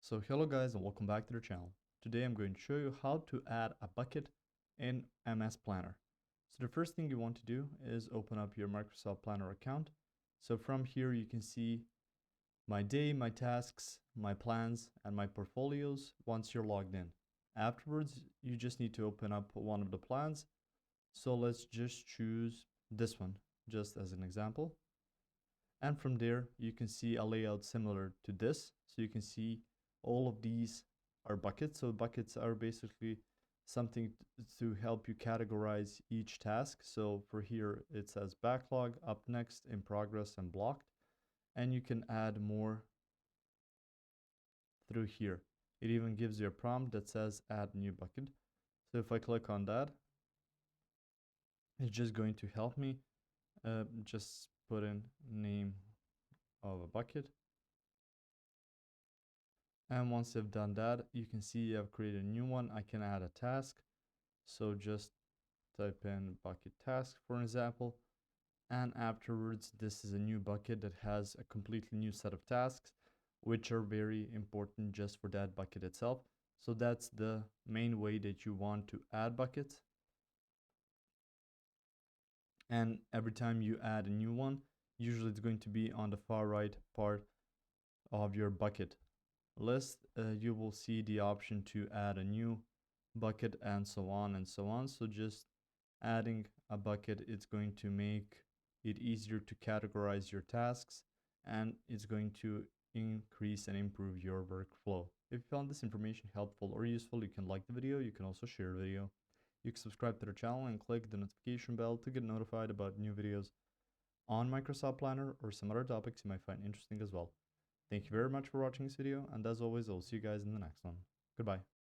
So hello guys and welcome back to the channel. Today I'm going to show you how to add a bucket in MS Planner. So the first thing you want to do is open up your Microsoft Planner account. So from here you can see my day, my tasks, my plans, and my portfolios once you're logged in. Afterwards, you just need to open up one of the plans. So let's just choose this one, just as an example. And from there, you can see a layout similar to this. So you can see all of these are buckets. So buckets are basically something to help you categorize each task. So for here, it says backlog, up next, in progress, and blocked. And you can add more through here. It even gives you a prompt that says add new bucket. So if I click on that, it's just going to help me just put in name of a bucket. And once I've done that, you can see I've created a new one. I can add a task. So just type in bucket task, for example. And afterwards, this is a new bucket that has a completely new set of tasks, which are very important just for that bucket itself. So that's the main way that you want to add buckets. And every time you add a new one, usually it's going to be on the far right part of your bucket list. You will see the option to add a new bucket and so on and so on. So just adding a bucket, it's going to make it easier to categorize your tasks, and it's going to increase and improve your workflow. If you found this information helpful or useful, you can like the video. You can also share the video. You can subscribe to the channel and click the notification bell to get notified about new videos on Microsoft Planner or some other topics you might find interesting as well. Thank you very much for watching this video, and as always, I'll see you guys in the next one. Goodbye.